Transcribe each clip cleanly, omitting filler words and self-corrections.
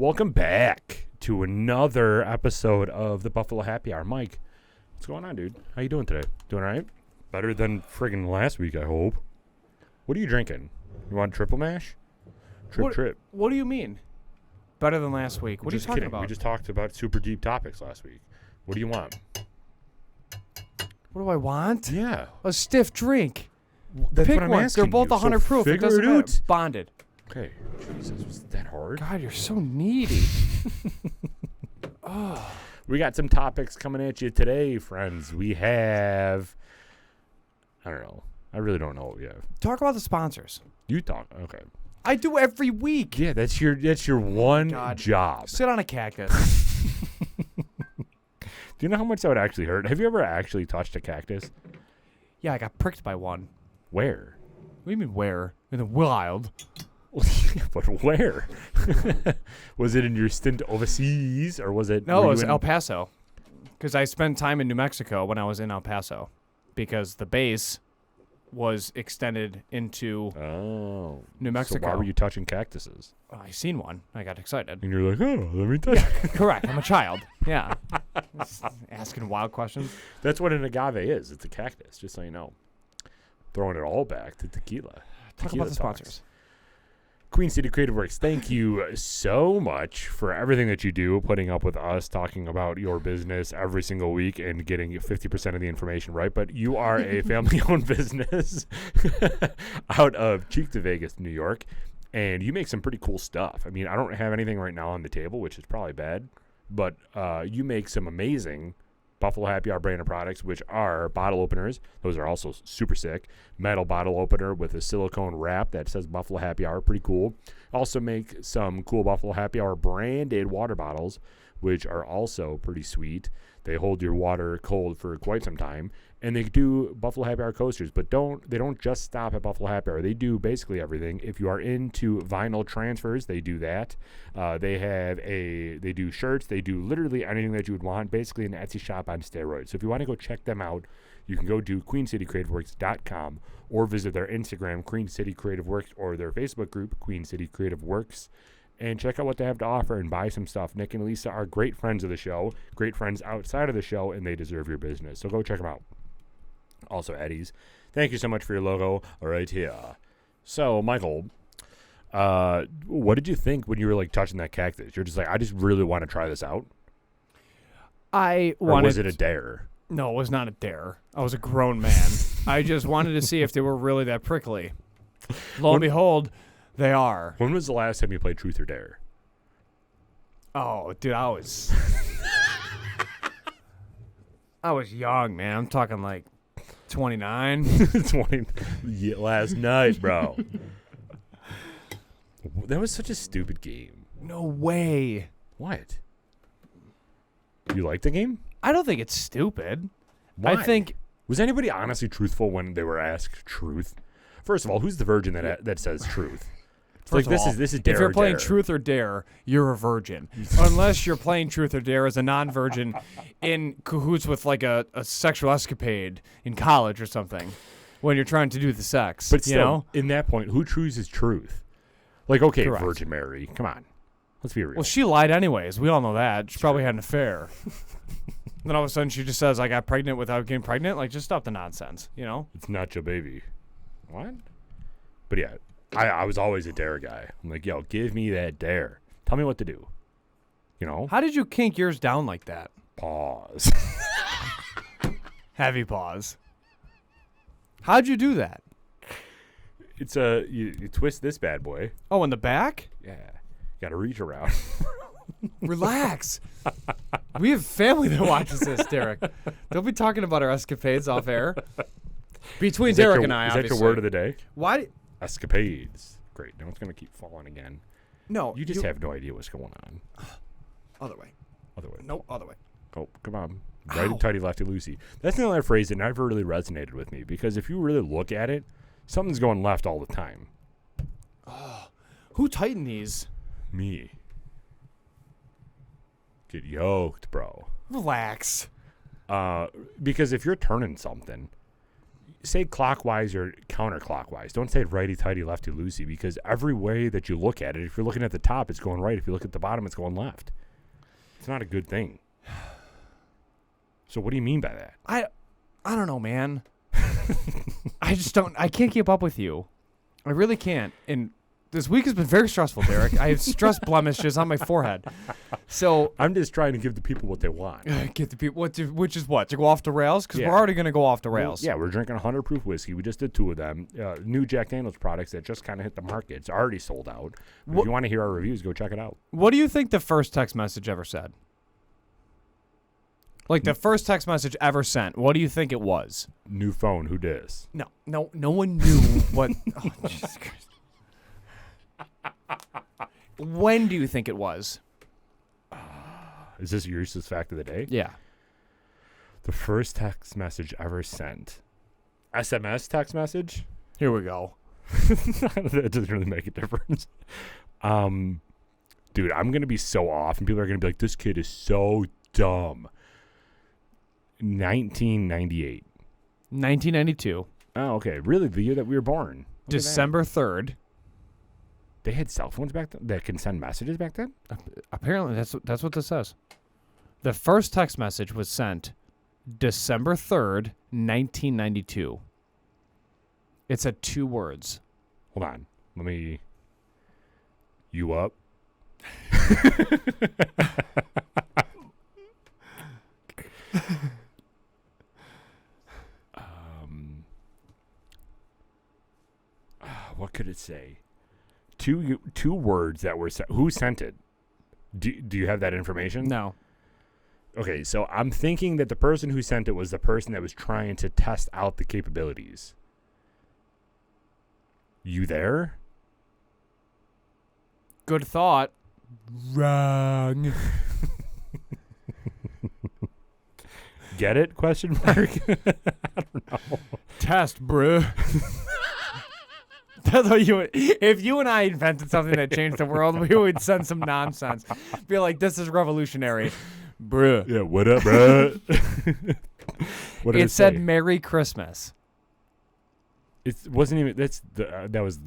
Welcome back to another episode of the Buffalo Happy Hour. Mike, what's going on, dude? How you doing today? Doing all right? Better than friggin' last week, I hope. What are you drinking? You want triple mash? Trip. What do you mean? Better than last week? What are you Just talking kidding. about? We just talked about super deep topics last week. What do you want? What do I want? Yeah. A stiff drink. That's Pick what I'm one. asking They're both you. 100 So proof. It figure doesn't it matter. out. Bonded. Okay. Jesus, was that hard? God, you're so needy. We got some topics coming at you today, friends. We have... I don't know. I really don't know what we have. Talk about the sponsors. You talk. Okay. I do every week. Yeah, that's your one God. job. Sit on a cactus. Do you know how much that would actually hurt? Have you ever actually touched a cactus? Yeah, I got pricked by one. Where? What do you mean where? In the wild. But where? Was it in your stint overseas, or was it? No, were it you was in- El Paso. Because I spent time in New Mexico when I was in El Paso. Because the base was extended into Oh, New Mexico. So why were you touching cactuses? I seen one. I got excited. And you're like, oh, let me touch. it. Correct. I'm a child. Yeah. Asking wild questions. That's what an agave is. It's a cactus, just so you know. Throwing it all back to tequila. Talk Tequila about the talks. sponsors. Queen City Creative Works, thank you so much for everything that you do, putting up with us, talking about your business every single week and getting 50% of the information right. But you are a family-owned business out of Cheek to Vegas, New York, and you make some pretty cool stuff. I mean, I don't have anything right now on the table, which is probably bad, but you make some amazing Buffalo Happy Hour brand of products, which are bottle openers. Those are also super sick. Metal bottle opener with a silicone wrap that says Buffalo Happy Hour. Pretty cool. Also make some cool Buffalo Happy Hour branded water bottles, which are also pretty sweet. They hold your water cold for quite some time. And they do Buffalo Happy Hour coasters, but they don't just stop at Buffalo Happy Hour. They do basically everything. If you are into vinyl transfers, they do that. They do shirts. They do literally anything that you would want. Basically an Etsy shop on steroids. So if you want to go check them out, you can go to queencitycreativeworks.com or visit their Instagram, Queen City Creative Works, or their Facebook group, Queen City Creative Works, and check out what they have to offer and buy some stuff. Nick and Lisa are great friends of the show, great friends outside of the show, and they deserve your business. So go check them out. Also, Eddie's. Thank you so much for your logo right here. So, Michael, what did you think when you were like touching that cactus? You're just like, I just really want to try this out. I Or wanted. was it a dare? No, it was not a dare. I was a grown man. I just wanted to see if they were really that prickly. Lo and behold, they are. When was the last time you played Truth or Dare? Oh, dude, I was young, man. I'm talking like 29. 20 last night, bro. That was such a stupid game. No way. What? You like the game? I don't think it's stupid. Why? I think Was anybody honestly truthful when they were asked truth? First of all, who's the virgin that says truth? It's First like of all, this is dare. if you're or playing dare. Truth or Dare, you're a virgin. Unless you're playing Truth or Dare as a non-virgin in cahoots with like a sexual escapade in college or something when you're trying to do the sex. But still, you know? in that point, who chooses truth? Like, okay, Correct. Virgin Mary, come on, let's be real. Well, she lied anyways. We all know that. She probably had an affair. Then all of a sudden she just says, I got pregnant without getting pregnant. Like, just stop the nonsense, you know? It's not your baby. What? But yeah, I was always a dare guy. I'm like, yo, give me that dare. Tell me what to do. You know? How did you kink yours down like that? Pause. Heavy pause. How'd you do that? It's you twist this bad boy. Oh, in the back? Yeah. Got to reach around. Relax. We have family that watches this, Derek. They'll be talking about our escapades off air. Between Is that Derek your- and I, Is that obviously. your word of the day? Why? Escapades. Great. Now it's going to keep falling again. No. You just have no idea what's going on. Other way. Otherwise. Nope, other way. Oh, come on. Righty Ow. tighty, lefty loosey. That's another phrase that never really resonated with me because if you really look at it, something's going left all the time. Who tightened these? Me. Get yoked, bro. Relax. Because if you're turning something, say clockwise or counterclockwise. Don't say righty-tighty, lefty-loosey, because every way that you look at it, if you're looking at the top, it's going right. If you look at the bottom, it's going left. It's not a good thing. So what do you mean by that? I don't know, man. I can't keep up with you. I really can't. And this week has been very stressful, Derek. I have stress blemishes on my forehead. So I'm just trying to give the people what they want. get the people, which is what? To go off the rails? Because Yeah. we're already going to go off the rails. Yeah, we're drinking 100 proof whiskey. We just did 2 of them. New Jack Daniels products that just kind of hit the market. It's already sold out. If you want to hear our reviews, go check it out. What do you think the first text message ever said? Like the first text message ever sent. What do you think it was? New phone. Who dis? No one knew what. Oh, Jesus Christ. When do you think it was? Is this your useless fact of the day? Yeah. The first text message ever sent. SMS text message? Here we go. That doesn't really make a difference. Dude, I'm going to be so off, and people are going to be like, this kid is so dumb. 1998. 1992. Oh, okay. Really? The year that we were born. Look at that. December 3rd. They had cell phones back then that can send messages back then? Apparently, that's what this says. The first text message was sent December 3rd, 1992. It said 2 words. Hold on. Let me... You up? What could it say? Two words that were sent. Who sent it? Do you have that information? No. Okay, so I'm thinking that the person who sent it was the person that was trying to test out the capabilities. You there? Good thought. Wrong. Get it? Question mark. I don't know. Test, bruh. That's what you would, if you and I invented something that changed the world, we would send some nonsense. Be like, this is revolutionary. Bruh. Yeah, what up, bruh? What did It said say? Merry Christmas. It wasn't even. That was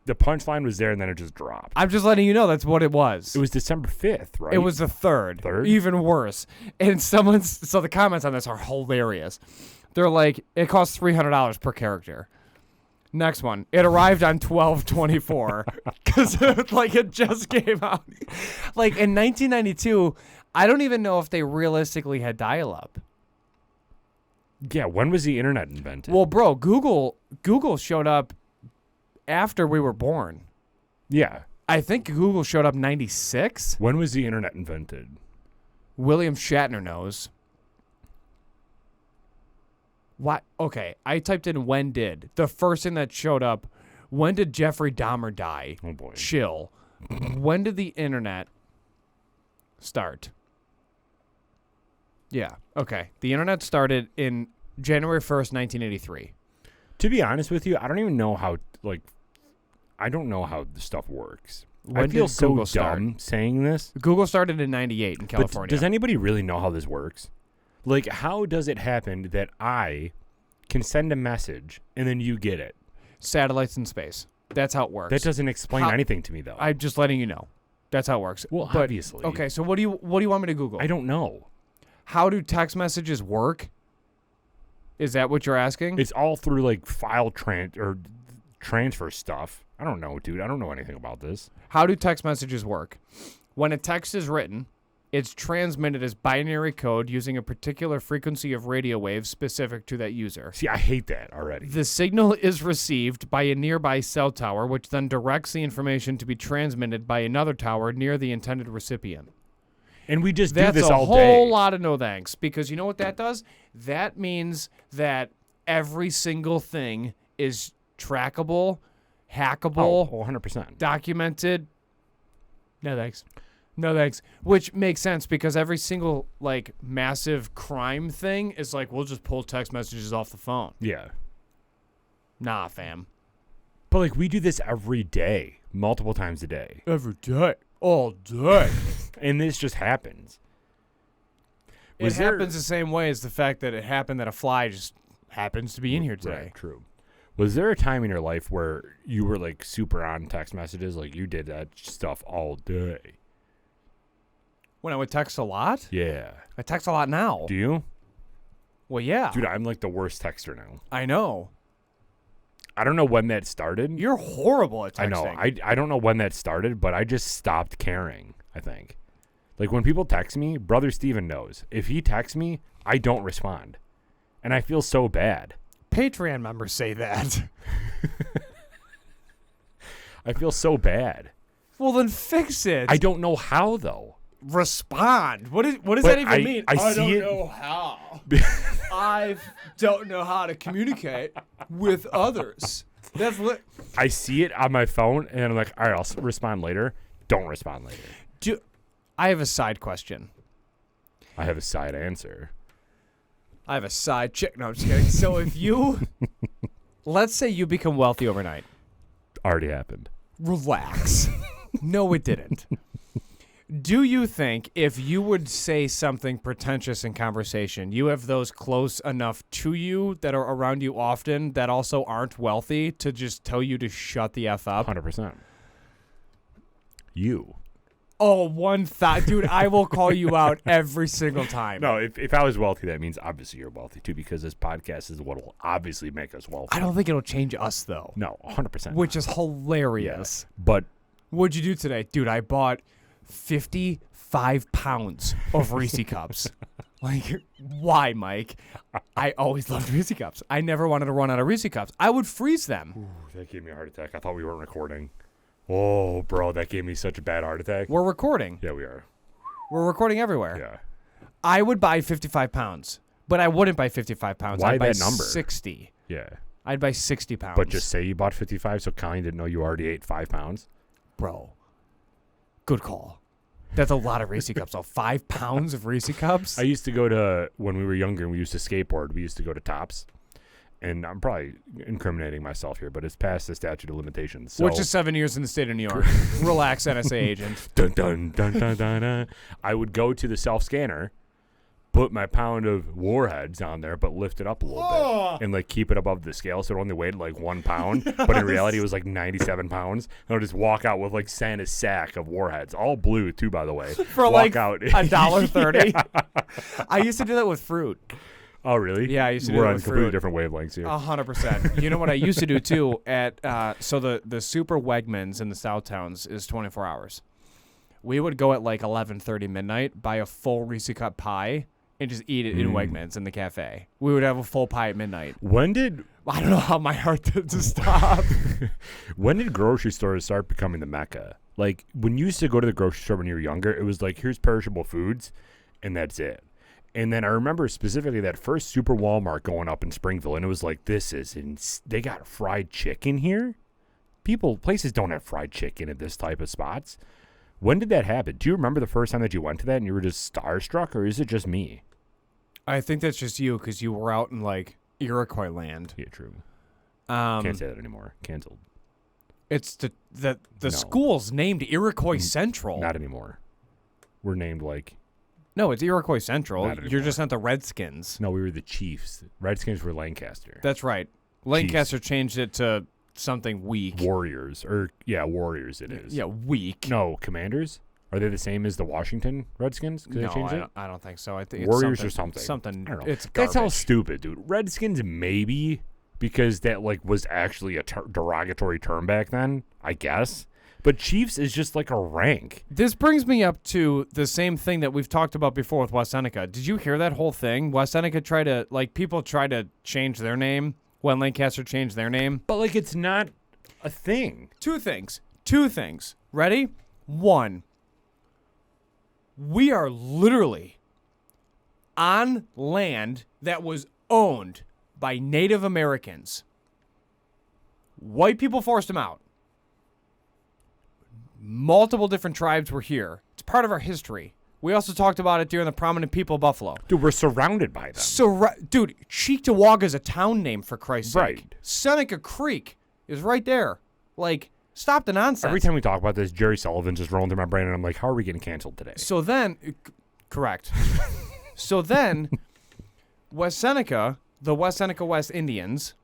the punchline was there, and then it just dropped. I'm just letting you know that's what it was. It was December 5th, right? It was the 3rd. Third? Even worse. And so the comments on this are hilarious. They're like, it costs $300 per character. Next one. It arrived on 12/24 because it just came out. Like in 1992, I don't even know if they realistically had dial-up. Yeah, when was the internet invented? Well, bro, Google showed up after we were born. Yeah. I think Google showed up 96. When was the internet invented? William Shatner knows. What? Okay, I typed in when did. The first thing that showed up, when did Jeffrey Dahmer die? Oh, boy. Chill. When did the internet start? Yeah, okay. The internet started in January 1st, 1983. To be honest with you, I don't even know how, I don't know how this stuff works. When I feel did so Google start? dumb saying this. Google started in 98 in But California. does anybody really know how this works? Like, how does it happen that I can send a message and then you get it? Satellites in space. That's how it works. That doesn't explain How- anything to me, though. I'm just letting you know. That's how it works. Well, But- obviously. Okay, so what do you want me to Google? I don't know. How do text messages work? Is that what you're asking? It's all through, file transfer stuff. I don't know, dude. I don't know anything about this. How do text messages work? When a text is written, it's transmitted as binary code using a particular frequency of radio waves specific to that user. See, I hate that already. The signal is received by a nearby cell tower, which then directs the information to be transmitted by another tower near the intended recipient. And we just That's do this a all whole day. lot of no thanks, because you know what that does? That means that every single thing is trackable, hackable, 100%. documented. No thanks. No thanks. Which makes sense because every single massive crime thing is we'll just pull text messages off the phone. Yeah. Nah, fam. But we do this every day, multiple times a day. Every day. All day. And this just happens. It happens the same way as the fact that it happened that a fly just happens to be in here today. Right, true. Was there a time in your life where you were like super on text messages? Like you did that stuff all day? When I would text a lot? Yeah. I text a lot now. Do you? Well, yeah. Dude, I'm like the worst texter now. I know. I don't know when that started. You're horrible at texting. I know. I don't know when that started, but I just stopped caring, I think. Like when people text me, Brother Steven knows. If he texts me, I don't respond. And I feel so bad. Patreon members say that. I feel so bad. Well, then fix it. I don't know how though. Respond. What does But that even mean? I see it. don't know how. I don't know how to communicate with others. That's what. I see it on my phone, and I'm like, all right, I'll respond later. Don't respond later. I have a side question. I have a side answer. I have a side chick. No, I'm just kidding. So if you, let's say you become wealthy overnight. Already happened. Relax. No, it didn't. Do you think if you would say something pretentious in conversation, you have those close enough to you that are around you often that also aren't wealthy to just tell you to shut the F up? 100%. You. Oh, one thought. Dude, I will call you out every single time. No, if I was wealthy, that means obviously you're wealthy too, because this podcast is what will obviously make us wealthy. I don't think it'll change us, though. No, 100%. Which is hilarious. But What'd you do today? Dude, I bought 55 pounds of Reese cups. Like, why, Mike? I always loved Reese cups. I never wanted to run out of Reese cups. I would freeze them. ooh, that gave me a heart attack. I thought we weren't recording. Oh, bro, that gave me such a bad heart attack. We're recording. Yeah, we are. We're recording everywhere. Yeah. I would buy 55 pounds, but I wouldn't buy 55 pounds. Why I'd buy that number? 60. Yeah. I'd buy 60 pounds. But just say you bought 55 so Colleen didn't know you already ate 5 pounds. Bro, good call. That's a lot of Reese cups. So 5 pounds of Reese cups? I used to go to, when we were younger and we used to skateboard, we used to go to Tops. And I'm probably incriminating myself here, but it's past the statute of limitations. So Which is 7 years in the state of New York. Relax, NSA agent. dun, dun, dun, dun, dun, dun. I would go to the self-scanner, put my pound of Warheads on there, but lift it up a little bit and like keep it above the scale so it only weighed like 1 pound. But in reality, it was like 97 pounds. And I'd just walk out with like Santa's sack of Warheads, all blue too, by the way. For walk like out. $1.30. Yeah. I used to do that with fruit. Oh, really? Yeah, I used to do We're it on with completely fruit. different wavelengths here. 100%. You know what I used to do too at so the Super Wegmans in the South Towns is 24 hours. We would go at like 11:30 midnight, buy a full Reese cup pie, and just eat it in Wegmans in the cafe. We would have a full pie at midnight. When did I don't know how my heart did to stop. when did grocery stores start becoming the mecca? Like when you used to go to the grocery store when you were younger, it was like, here's perishable foods, and that's it. And then I remember specifically that first Super Walmart going up in Springville, and it was like, this is they got fried chicken here? Places don't have fried chicken at this type of spots. When did that happen? Do you remember the first time that you went to that and you were just starstruck, or is it just me? I think that's just you because you were out in like Iroquois land. Yeah, true. Um, Can't say that anymore. Canceled. It's the No. school's named Iroquois Central. Not anymore. We're named like... No, it's Iroquois Central. Not You're anymore. just not the Redskins. No, we were the Chiefs. Redskins were Lancaster. That's right. Lancaster changed it to something weak. Warriors. Warriors it is. Yeah, weak. No, Commanders? Are they the same as the Washington Redskins? Could No, they change it? I don't think so. I think Warriors or it's something. Something. I don't know. It's That's all garbage. stupid, dude. Redskins maybe, because that like was actually a derogatory term back then, I guess. But Chiefs is just like a rank. This brings me up to the same thing that we've talked about before with West Seneca. Did you hear that whole thing? West Seneca people try to change their name when Lancaster changed their name. But like it's not a thing. Two things. Ready? One, we are literally on land that was owned by Native Americans. White people forced them out. Multiple different tribes were here. It's part of our history. We also talked about it during the Prominent People of Buffalo. Dude, we're surrounded by them. Dude, Cheektowaga is a town name, for Christ's sake. Right. Seneca Creek is right there. Like, stop the nonsense. Every time we talk about this, Jerry Sullivan just rolling through my brain, and I'm like, how are we getting canceled today? So then, correct. So then, West Seneca the West Seneca West Indians.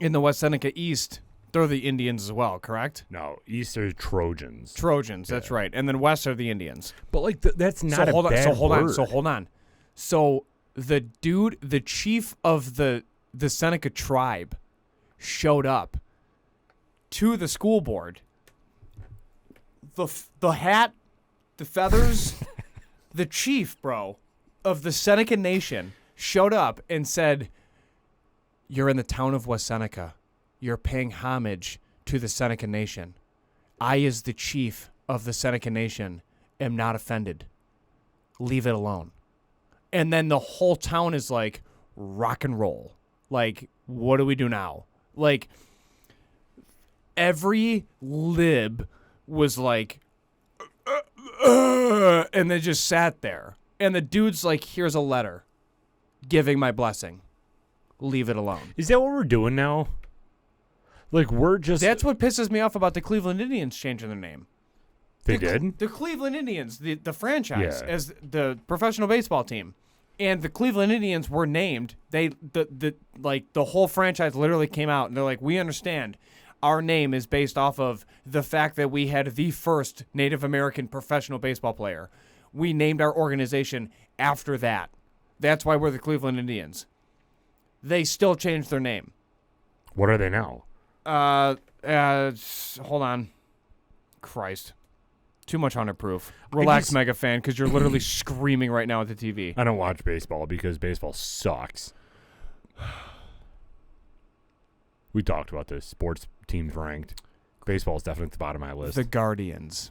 In the West Seneca East, they're the Indians as well, correct? No, East are Trojans. Trojans, that's right. And then West are the Indians. But like that's not So hold a on. bad So hold word. on. So hold on. So the chief of the Seneca tribe, showed up to the school board. The hat, the feathers, the chief, bro, of the Seneca Nation showed up and said, "You're in the town of West Seneca. You're paying homage to the Seneca Nation. I, as the chief of the Seneca Nation, am not offended. Leave it alone." And then the whole town is like, rock and roll. Like, what do we do now? Like, every lib was like, and they just sat there. And the dude's like, "Here's a letter giving my blessing. Leave it alone." Is that what we're doing now? Like we're just That's what pisses me off about the Cleveland Indians changing their name. they the, did? The Cleveland Indians, the franchise, Yeah. as the professional baseball team. And the Cleveland Indians were named. The whole franchise literally came out and they're like, "We understand. Our name is based off of the fact that we had the first Native American professional baseball player. We named our organization after that. That's why we're the Cleveland Indians." They still changed their name. What are they now? Hold on. Christ. Too much Hunter proof. Relax, Mega fan, because you're literally screaming right now at the TV. I don't watch baseball because baseball sucks. We talked about this. Sports teams ranked. Baseball is definitely at the bottom of my list. The Guardians.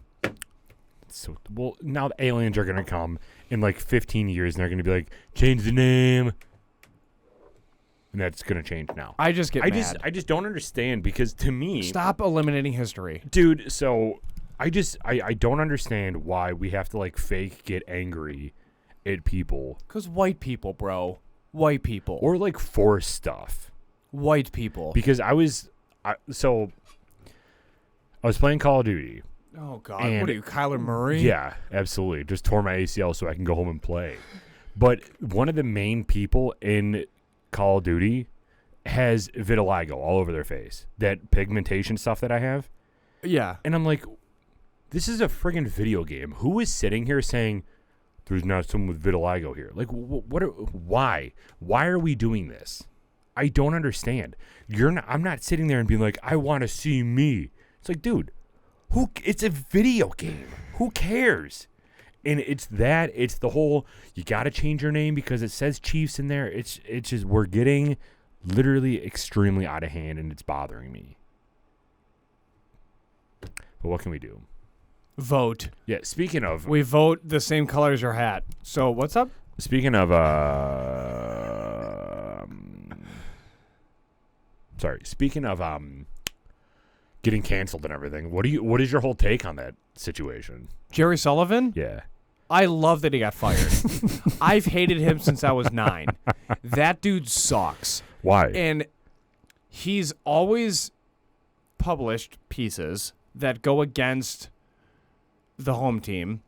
So, well, now the aliens are going to come in like 15 years and they're going to be like, change the name. And that's going to change now. I just get mad. I just don't understand because to me, Stop eliminating history. dude, so I don't understand why we have to like fake get angry at people Because white people, bro. White people. or like force stuff. White people. Because I was playing Call of Duty. Oh, God. And- What are you, Kyler Murray? Yeah, absolutely. Just tore my ACL so I can go home and play. But one of the main people in Call of Duty has vitiligo all over their face. That pigmentation stuff that I have. Yeah. And I'm like, this is a friggin' video game. Who is sitting here saying there's not someone with vitiligo here? Like, why? Why are we doing this? I don't understand. I'm not sitting there and being like, I want to see me. It's like, dude, it's a video game. Who cares? And it's the whole, you got to change your name because it says Chiefs in there. It's just, we're getting literally extremely out of hand and it's bothering me. But what can we do? Vote. Yeah, speaking of We vote the same color as your hat. So, what's up? speaking of getting canceled and everything. What is your whole take on that situation? Jerry Sullivan? Yeah. I love that he got fired. I've hated him since I was 9. That dude sucks. Why? And he's always published pieces that go against the home team.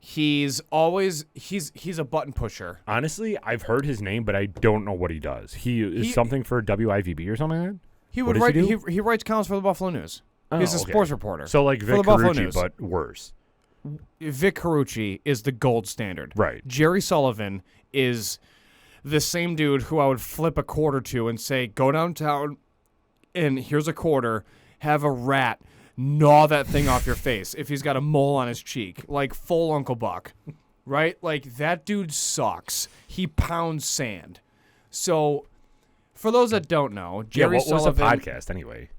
He's a button pusher. Honestly, I've heard his name, but I don't know what he does. He is something for WIVB or something like that? He What would does he write. do? He writes columns for the Buffalo News. He's a okay. sports reporter. So like For Vic the Buffalo Carucci, News. but worse. Vic Carucci is the gold standard. Right. Jerry Sullivan is the same dude who I would flip a quarter to and say, "Go downtown, and here's a quarter. Have a rat gnaw that thing off your face if he's got a mole on his cheek, like full Uncle Buck." Right? Like, that dude sucks. He pounds sand. So, for those that don't know, Jerry what was the Sullivan... podcast anyway?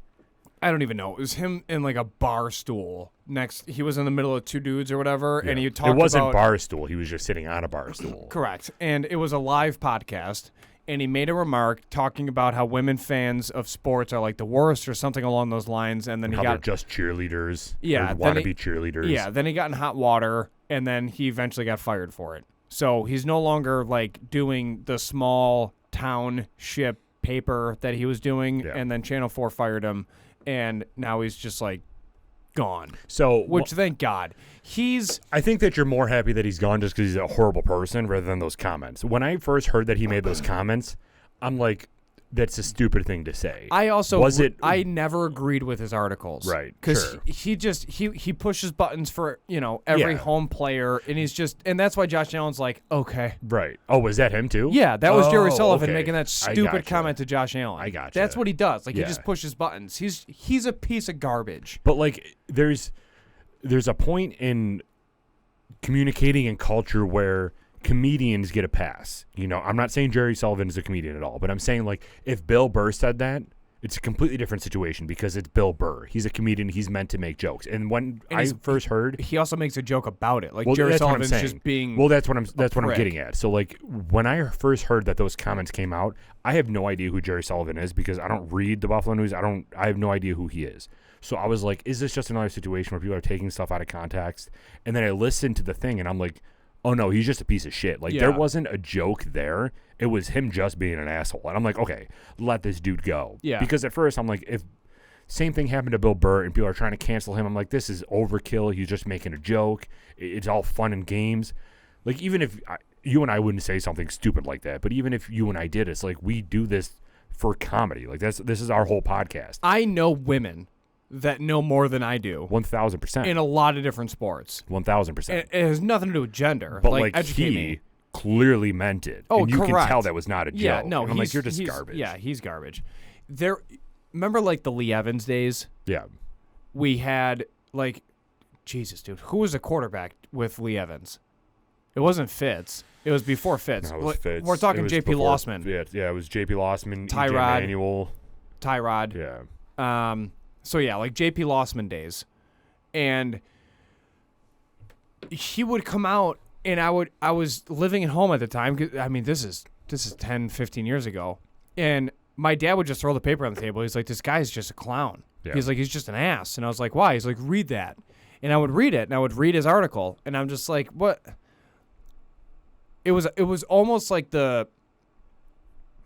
I don't even know. It was him in, like, a bar stool. He was in the middle of two dudes or whatever, and he talked It wasn't about... Barstool. He was just sitting on a bar stool. Correct. And it was a live podcast, and he made a remark talking about how women fans of sports are, like, the worst or something along those lines, and then How they're just cheerleaders. Yeah, Want to then be cheerleaders. Yeah, then he got in hot water, and then he eventually got fired for it. So he's no longer, like, doing the small township paper that he was doing, Yeah. and then Channel 4 fired him, and now he's just, like, gone. So, Which, thank God. I think that you're more happy that he's gone just because he's a horrible person rather than those comments. When I first heard that he made those comments, I'm like, that's a stupid thing to say. I never agreed with his articles. Right, Because sure. he pushes buttons for, every home player, and that's why Josh Allen's like, okay. Right. Oh, was that him too? Yeah, that was Jerry Sullivan okay. making that I stupid gotcha. comment to Josh Allen. I gotcha. That's what he does. Like, Yeah. he just pushes buttons. He's a piece of garbage. But like, there's a point in communicating in culture where comedians get a pass. I'm not saying Jerry Sullivan is a comedian at all, but I'm saying, like, if Bill Burr said that, it's a completely different situation because it's Bill Burr. He's a comedian. He's meant to make jokes. And when I first heard, He also makes a joke about it. Like, well, Jerry that's what I'm Sullivan's saying. just being Well, that's what I'm prick. getting at. So, like, when I first heard that those comments came out, I have no idea who Jerry Sullivan is because I don't read the Buffalo News. I have no idea who he is. So I was like, is this just another situation where people are taking stuff out of context? And then I listened to the thing and I'm like, oh no, he's just a piece of shit. Like, there wasn't a joke there. It was him just being an asshole. And I'm like, okay, let this dude go. Yeah. Because at first I'm like, if same thing happened to Bill Burr and people are trying to cancel him, I'm like, this is overkill. He's just making a joke. It's all fun and games. Like, even if you and I wouldn't say something stupid like that, but even if you and I did, it's like, we do this for comedy. Like, this is our whole podcast. I know women that know more than I do 1,000%. in a lot of different sports. 1,000%. It has nothing to do with gender. But like educate he me. clearly meant it. Oh, and you can correct. tell that was not a joke. Yeah, no, and I'm like, you're just garbage. Yeah, he's garbage. Remember, like, the Lee Evans days? Yeah. We had, like, Jesus, dude, who was the quarterback with Lee Evans? It wasn't Fitz. It was before Fitz. No, it was Fitz. We're talking It was J.P. before- Lossman, Yeah, it was J.P. Lossman, Tyrod. EJ Manuel. Tyrod. Yeah. So yeah, like J.P. Lossman days, and he would come out, and I was living at home at the time. I mean, this is 10, 15 years ago, and my dad would just throw the paper on the table. He's like, "This guy's just a clown." Yeah. He's like, "He's just an ass," and I was like, "Why?" He's like, "Read that," and I would read it, and I would read his article, and I'm just like, "What?" It was almost like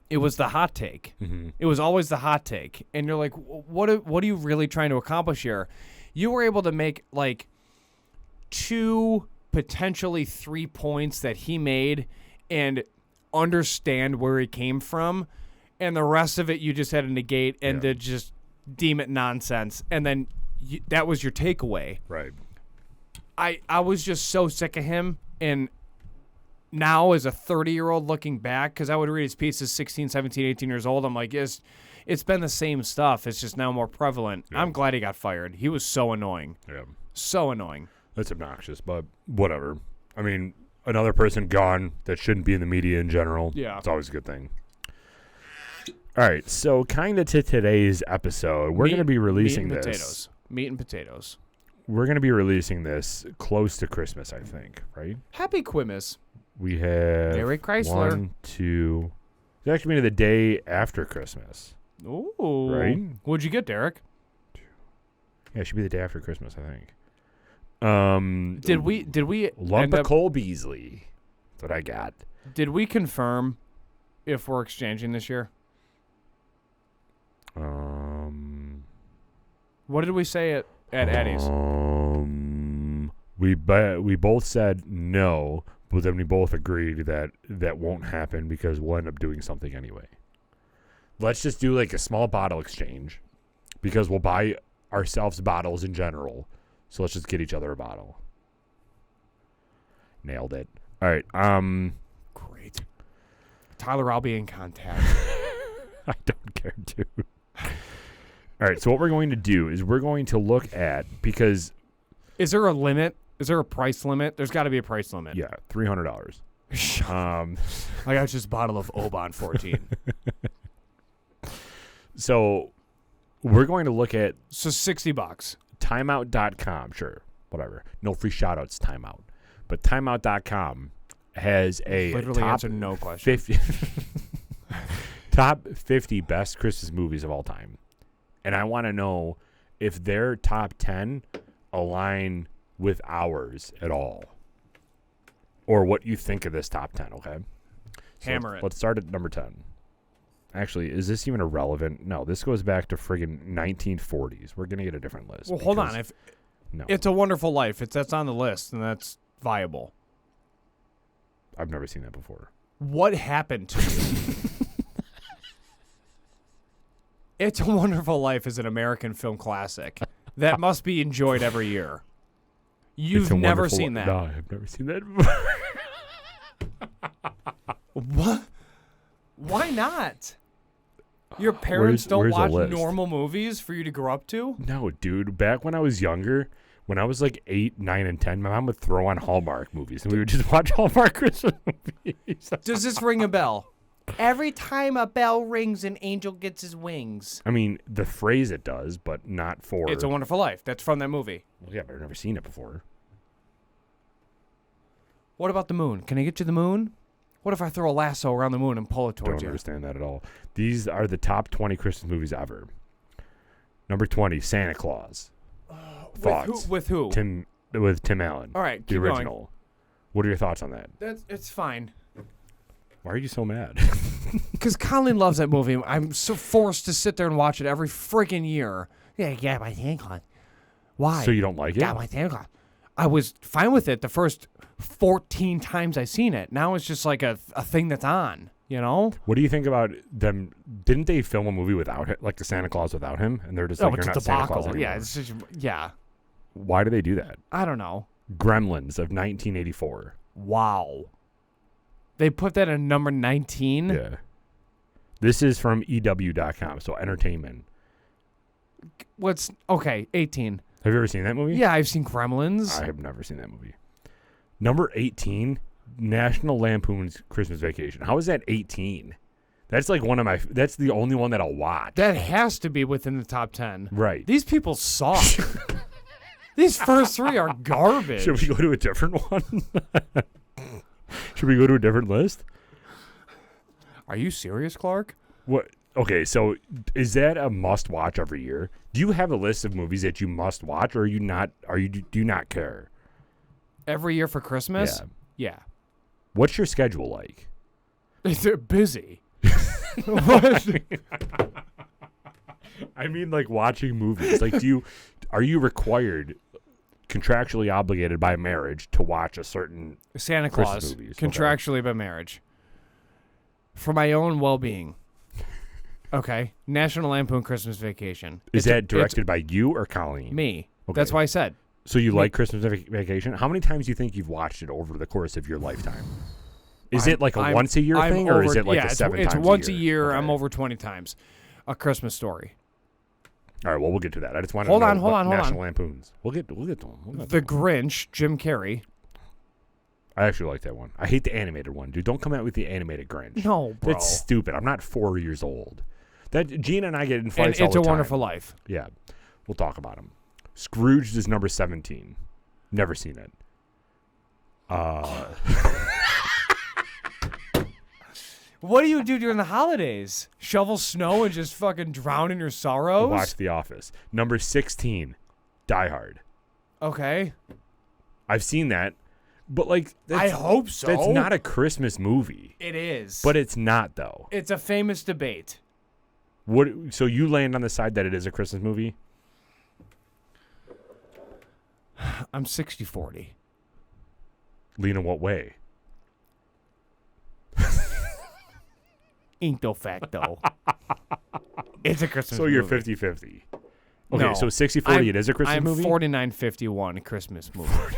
it was the hot take. Mm-hmm. It was always the hot take. And you're like, what are you really trying to accomplish here? You were able to make, like, 2, potentially 3 points that he made and understand where he came from. And the rest of it you just had to negate and to just deem it nonsense. And then that was your takeaway. Right. I was just so sick of him. And now, as a 30-year-old looking back, because I would read his pieces 16, 17, 18 years old, I'm like, it's been the same stuff. It's just now more prevalent. Yeah. I'm glad he got fired. He was so annoying. Yeah. So annoying. That's obnoxious, but whatever. I mean, another person gone that shouldn't be in the media in general. Yeah. It's always a good thing. All right, so kind of to today's episode, we're going to be releasing meat and this. Potatoes. Meat and potatoes. We're going to be releasing this close to Christmas, I think, right? Happy Quimus. We have Merry Chrysler. 1, 2. It's actually the day after Christmas. Ooh. Right? What'd you get, Derek? Yeah, it should be the day after Christmas, I think. Did we lump end of up, Cole Beasley? That's what I got. Did we confirm if we're exchanging this year? What did we say at Eddie's? We both said no, but then we both agreed that that won't happen because we'll end up doing something anyway. Let's just do like a small bottle exchange because we'll buy ourselves bottles in general. So let's just get each other a bottle. Nailed it. All right. Great. Tyler, I'll be in contact. I don't care, dude. All right. So what we're going to do is we're going to look at, because Is there a limit? Is there a price limit? There's got to be a price limit. yeah, $300. I got just a bottle of Oban 14. So we're going to look at So $60. timeout.com. Sure. Whatever. No free shout outs, timeout. But timeout.com has a Literally top answered no question. 50 top 50 best Christmas movies of all time. And I want to know if their top 10 align with ours at all, or what you think of this top 10. Okay, so Hammer it. Let's start at number 10. Actually, is this even irrelevant? No, this goes back to friggin' 1940s. We're gonna get a different list. Well, hold on. because No. It's a Wonderful Life. That's on the list, and that's viable. I've never seen that before. What happened to you? It's a Wonderful Life is an American film classic that must be enjoyed every year. You've never seen that. No, I've never seen that before. What? Why not? Your parents don't where's the watch list? normal movies for you to grow up to? No, dude. Back when I was younger, when I was like 8, 9, and 10, my mom would throw on Hallmark movies, and we would just watch Hallmark Christmas movies. Does this ring a bell? Every time a bell rings, an angel gets his wings. I mean, the phrase it does, but not for... It's a Wonderful Life. That's from that movie. Well, yeah, but I've never seen it before. What about the moon? Can I get you the moon? What if I throw a lasso around the moon and pull it towards Don't you? understand that at all. These are the top 20 Christmas movies ever. Number 20, Santa Claus. Thoughts? With who? With Tim Allen. All right, the keep original. going. What are your thoughts on that? It's fine. Why are you so mad? Because Colleen loves that movie. I'm so forced to sit there and watch it every freaking year. Yeah, my Santa Claus. Why? So you don't like it? Yeah, my Santa Claus. I was fine with it the first 14 times I seen it. Now it's just like a thing that's on, you know? What do you think about them? Didn't they film a movie without him, like the Santa Claus without him? And they're just like, it's you're a not Santa Claus debacle. anymore. Yeah, it's just, yeah. Why do they do that? I don't know. Gremlins of 1984. Wow. They put that at number 19? Yeah. This is from EW.com, so entertainment. Okay, 18. Have you ever seen that movie? Yeah, I've seen Gremlins. I have never seen that movie. Number 18, National Lampoon's Christmas Vacation. How is that 18? That's like that's the only one that I'll watch. That has to be within the top 10. Right. These people suck. These first three are garbage. Should we go to a different one? Should we go to a different list? Are you serious, Clark? What? Okay, so is that a must watch every year? Do you have a list of movies that you must watch, or are you not? Do you not care? Every year for Christmas? Yeah. What's your schedule like? They're busy. What? I mean, like watching movies. Like, are you required, contractually obligated by marriage, to watch a certain Santa Christmas Claus, movies? contractually by marriage. For my own well-being. Okay. National Lampoon Christmas Vacation. Is that directed by you or Colleen? Me. Okay. That's why I said. So you like Christmas Vacation? How many times do you think you've watched it over the course of your lifetime? Is it like a once a year thing, or is it like a 7 times a year? It's once a year. Okay. I'm over 20 times. A Christmas Story. All right, well, we'll get to that. I just wanted Hold to know on, hold on, hold National on. Lampoons. We'll get to them. The Grinch, Jim Carrey. I actually like that one. I hate the animated one, dude. Don't come out with the animated Grinch. No, bro. That's stupid. I'm not 4 years old. That Gina and I get in And fights all It's the a time. Wonderful Life. Yeah, we'll talk about him. Scrooged is number 17. Never seen it. What do you do during the holidays? Shovel snow and just fucking drown in your sorrows? Watch The Office. Number 16, Die Hard. Okay. I've seen that, but like, I hope so. That's not a Christmas movie. It is. But it's not though. It's a famous debate. What? So you land on the side that it is a Christmas movie? I'm 60-40. Lean in what way? Ain't no facto. It's a Christmas So movie. you're 50-50. Okay, No. so 60-40, it is a Christmas movie? I'm 49-51 Christmas movie.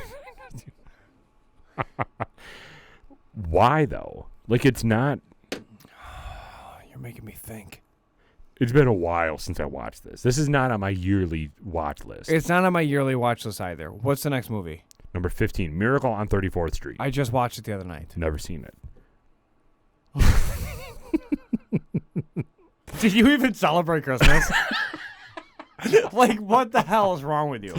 Why though? Like, it's not. You're making me think. It's been a while since I watched this. This is not on my yearly watch list. It's not on my yearly watch list either. What's the next movie? Number 15, Miracle on 34th Street. I just watched it the other night. Never seen it. Did you even celebrate Christmas? Like, what the hell is wrong with you?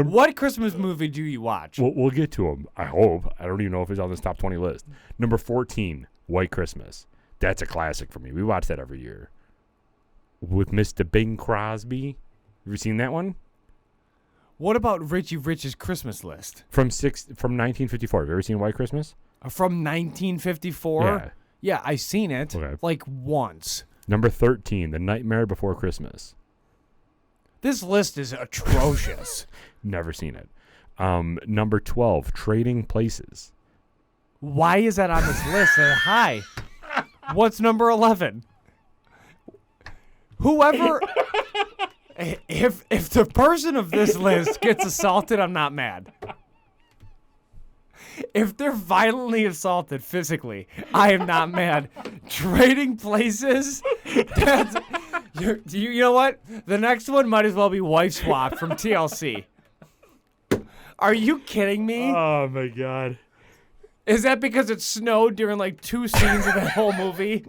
What Christmas movie do you watch? We'll get to them, I hope. I don't even know if it's on this top 20 list. Number 14, White Christmas. That's a classic for me. We watch that every year. With Mr. Bing Crosby. Have you seen that one? What about Richie Rich's Christmas list? From 1954. Have you ever seen White Christmas? From 1954? Yeah. Yeah, I seen it. Okay. Like once. Number 13, The Nightmare Before Christmas. This list is atrocious. Never seen it. Number 12, Trading Places. Why is that on this list that high? What's number 11? Whoever, if the person of this list gets assaulted, I'm not mad. If they're violently assaulted physically, I am not mad. Trading Places? That's, you know what? The next one might as well be Wife Swap from TLC. Are you kidding me? Oh, my God. Is that because it snowed during like 2 scenes of the whole movie?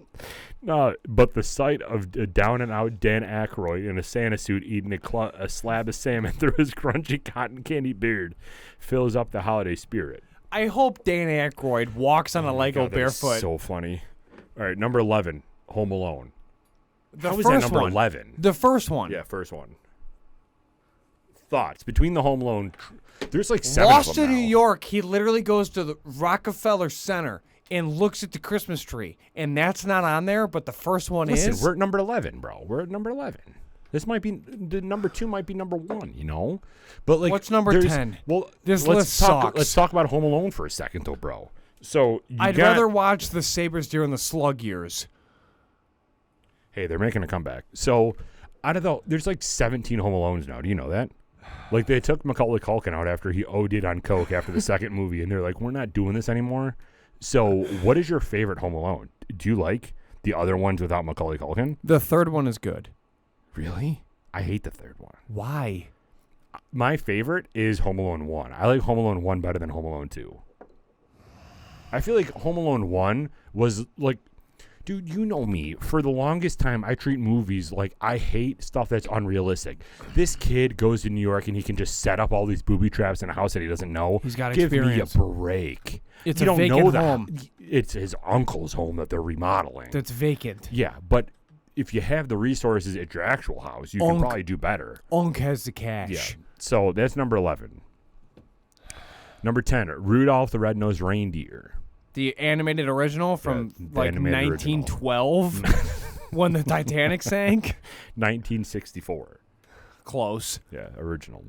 No, but the sight of a down-and-out Dan Aykroyd in a Santa suit eating a slab of salmon through his crunchy cotton candy beard fills up the holiday spirit. I hope Dan Aykroyd walks on a Lego God, that is barefoot. so funny. All right, number 11, Home Alone. The How first is that number one. 11? The first one. Yeah, first one. Thoughts between the Home Alone. There's like 7 Lost of them in New now. York, he literally goes to the Rockefeller Center and looks at the Christmas tree, and that's not on there. But the first one Listen, is. we're at number 11, bro. We're at number 11. This might be the number 2 might be number 1, you know. But like, What's number there's- 10? Well, This let's list talk. sucks. Let's talk about Home Alone for a second, though, bro. So I'd got- rather watch the Sabres during the slug years. Hey, they're making a comeback. So out of there's like 17 Home Alones now. Do you know that? Like they took Macaulay Culkin out after he OD'd on coke after the second movie, and they're like, we're not doing this anymore. So what is your favorite Home Alone? Do you like the other ones without Macaulay Culkin? The third one is good. Really? I hate the third one. Why? My favorite is Home Alone 1. I like Home Alone 1 better than Home Alone 2. I feel like Home Alone 1 was like, dude, you know me. For the longest time, I treat movies like I hate stuff that's unrealistic. This kid goes to New York and he can just set up all these booby traps in a house that he doesn't know. He's got Give experience. me a break. It's you a don't vacant know that. home. It's his uncle's home that they're remodeling. That's vacant. Yeah, but if you have the resources at your actual house, you can Unc- probably do better. Unc has the cash. Yeah. So that's number 11. Number 10, Rudolph the Red-Nosed Reindeer. The animated original from the like animated 1912 when the Titanic sank. 1964. Close. Yeah, original.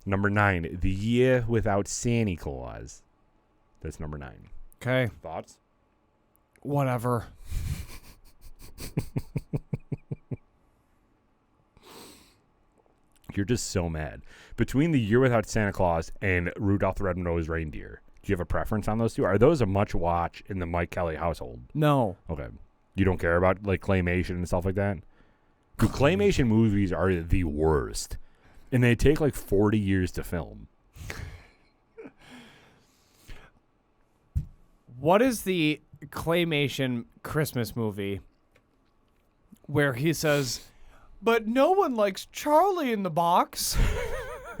Number 9, The Year Without Santa Claus. That's number 9. Okay. Thoughts? Whatever. You're just so mad. Between The Year Without Santa Claus and Rudolph the Red-Nosed Reindeer, do you have a preference on those two? Are those a much watch in the Mike Kelly household? No. Okay. You don't care about like claymation and stuff like that? Dude, claymation movies are the worst. And they take like 40 years to film. What is the claymation Christmas movie where he says, but no one likes Charlie in the box?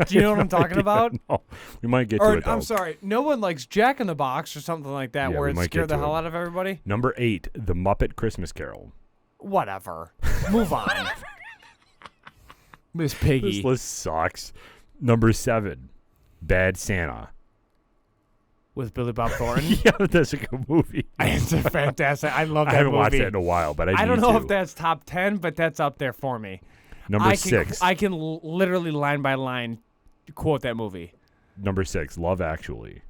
Do you know what I'm talking about? No, we might get to Or it, though. I'm sorry, no one likes Jack in the Box or something like that, Yeah, where we it might scared get the to hell it. out of everybody. Number 8, The Muppet Christmas Carol. Whatever. Move on. Miss This Piggy. list sucks. Number 7, Bad Santa. With Billy Bob Thornton. Yeah, that's a good movie. It's a fantastic. I love I that haven't movie. watched that in a while, but I don't need know to. if that's top 10, but that's up there for me. Number 6. I can literally line by line quote that movie. Number 6, Love Actually.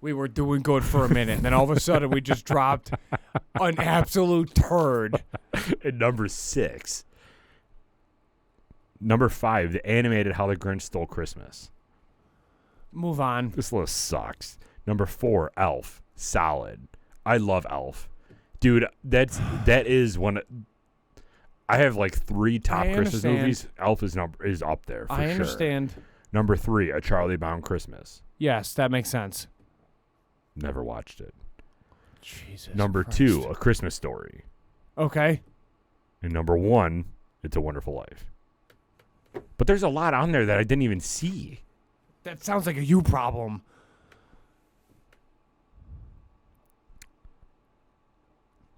We were doing good for a minute, and then all of a sudden we just dropped an absolute turd. And number 6. Number 5, the animated How the Grinch Stole Christmas. Move on. This list sucks. Number 4, Elf. Solid. I love Elf. Dude, that is one. I have like 3 top I Christmas understand. movies. Elf is up there for I sure. understand. Number 3, A Charlie Brown Christmas. Yes, that makes sense. Never watched it. Jesus. Number Christ. 2, A Christmas Story. Okay. And number 1, It's a Wonderful Life. But there's a lot on there that I didn't even see. That sounds like a you problem.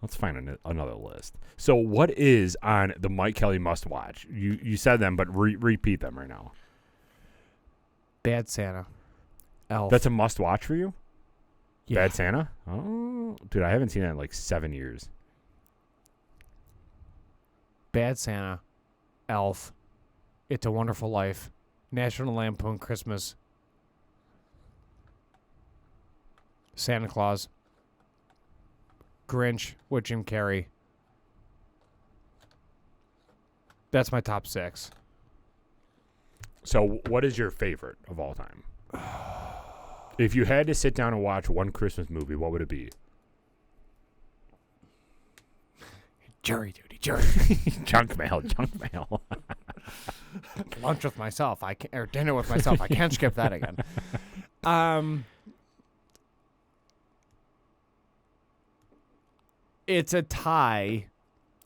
Let's find another list. So what is on the Mike Kelly must watch? You said them, but repeat them right now. Bad Santa. Elf. That's a must watch for you? Yeah. Bad Santa? Oh, dude, I haven't seen that in like 7 years. Bad Santa, Elf, It's a Wonderful Life, National Lampoon Christmas, Santa Claus, Grinch with Jim Carrey. That's my top 6. So, what is your favorite of all time? If you had to sit down and watch one Christmas movie, what would it be? Jury duty, jury. Junk mail. Lunch with myself. I can't, or dinner with myself. I can't skip that again. It's a tie.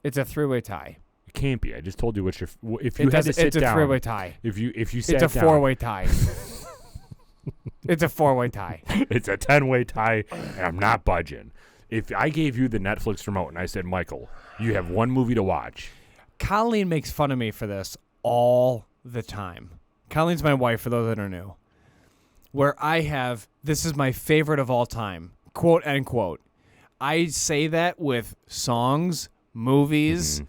It's a 3-way tie. It can't be. I just told you what your. If you had to sit it's down, a 3-way tie. If you sat It's a down, 4-way tie. It's a 4-way tie. It's a 10-way tie, and I'm not budging. If I gave you the Netflix remote and I said, Michael, you have one movie to watch. Colleen makes fun of me for this all the time. Colleen's my wife, for those that are new. Where I have, this is my favorite of all time, quote, end quote. I say that with songs, movies,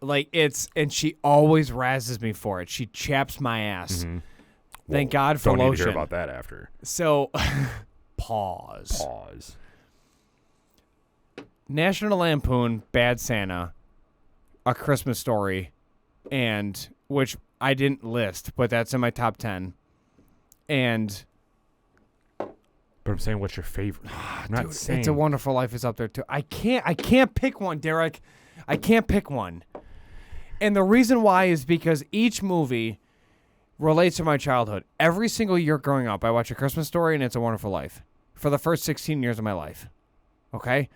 like and she always razzes me for it. She chaps my ass. Mm-hmm. Thank God for don't lotion. Need to hear about that after. So, pause. National Lampoon, Bad Santa, A Christmas Story, and which I didn't list, but that's in my top 10. And but I'm saying, what's your favorite? I'm not saying It's a Wonderful Life is up there too. I can't pick one, Derek. I can't pick one. And the reason why is because each movie relates to my childhood. Every single year growing up, I watch A Christmas Story and It's a Wonderful Life for the first 16 years of my life. Okay?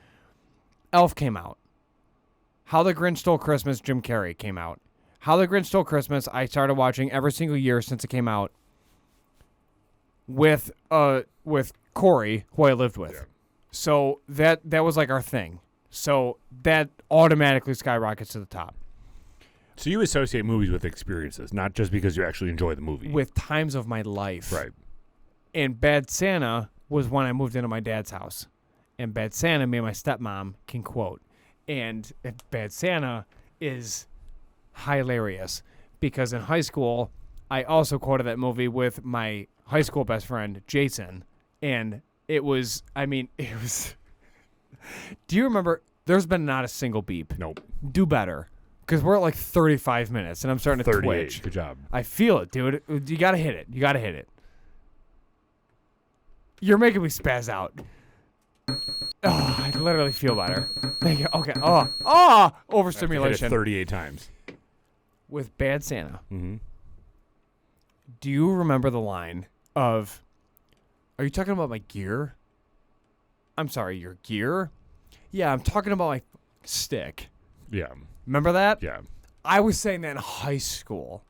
Elf came out. How the Grinch Stole Christmas, Jim Carrey came out. How the Grinch Stole Christmas, I started watching every single year since it came out with Corey, who I lived with. Yeah. So that was like our thing. So that automatically skyrockets to the top. So you associate movies with experiences, not just because you actually enjoy the movie. With times of my life. Right. And Bad Santa was when I moved into my dad's house. And Bad Santa, me and my stepmom can quote. And Bad Santa is hilarious because in high school, I also quoted that movie with my high school best friend, Jason. And it was. Do you remember? There's been not a single beep. Nope. Do better. Because we're at like 35 minutes and I'm starting to 38. twitch. Good job. I feel it, dude. You got to hit it. You're making me spaz out. Oh, I literally feel better. Thank you. Okay. Overstimulation. Hit it 38 times. With Bad Santa, Mm-hmm. do you remember the line of, are you talking about my gear? I'm sorry, your gear? Yeah, I'm talking about my stick. Yeah. Remember that? Yeah. I was saying that in high school,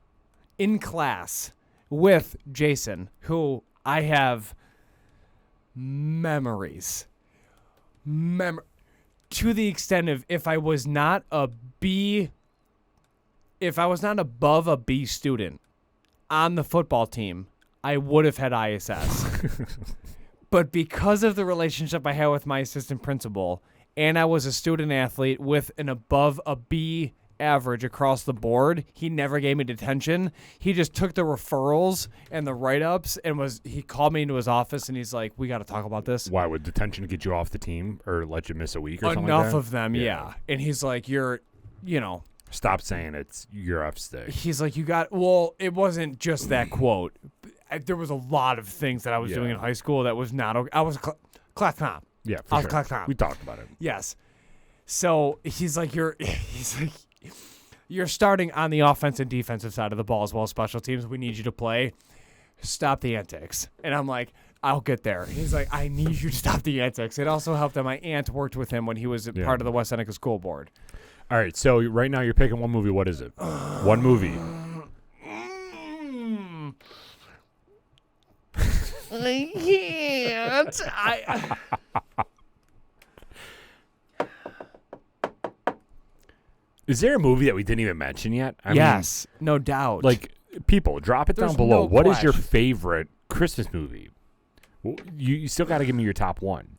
in class, with Jason, who I have memories. To the extent of if I was not above a B student on the football team, I would have had ISS. But because of the relationship I had with my assistant principal, and I was a student athlete with an above a B average across the board, he never gave me detention. He just took the referrals and the write-ups and he called me into his office and he's like, we got to talk about this. Why would detention get you off the team or let you miss a week or something like Enough that? of them, yeah. And he's like, Stop saying you're up stick. he's like, it wasn't just that quote. There was a lot of things that I was doing in high school that was not okay. I was class clown. Yeah, I was for class sure. clown. We talked about it. Yes. So he's like, you're starting on the offense and defensive side of the ball as well as special teams. We need you to play. Stop the antics. And I'm like, I'll get there. He's like, I need you to stop the antics. It also helped that my aunt worked with him when he was part of the West Seneca School Board. All right, so right now you're picking one movie. What is it? One movie. I can't. Is there a movie that we didn't even mention yet? I Yes, no doubt. mean, like, people, drop it There's down below. no What is your question. favorite Christmas movie? You still got to give me your top one.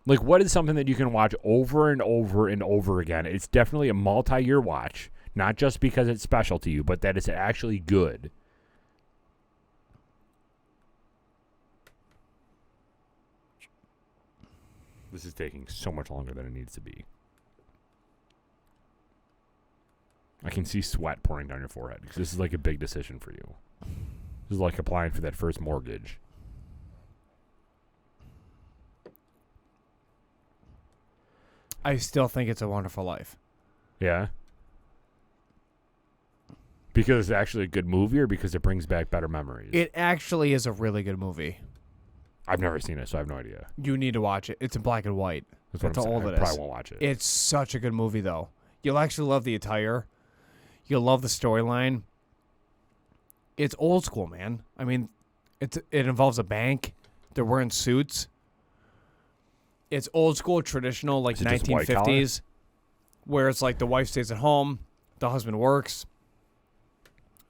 Like, what is something that you can watch over and over and over again? It's definitely a multi-year watch, not just because it's special to you, but that it's actually good. This is taking so much longer than it needs to be. I can see sweat pouring down your forehead because this is like a big decision for you. This is like applying for that first mortgage. I still think It's a Wonderful Life. Yeah? Because it's actually a good movie or because it brings back better memories? It actually is a really good movie. I've never seen it, so I have no idea. You need to watch it. It's in black and white. That's what That's I'm how saying. old I it probably is. won't watch it. It's such a good movie, though. You'll actually love the attire. You'll love the storyline. It's old school, man. I mean, it involves a bank. They're wearing suits. It's old school, traditional, like Is it just white collar? 1950s, where it's like the wife stays at home, the husband works.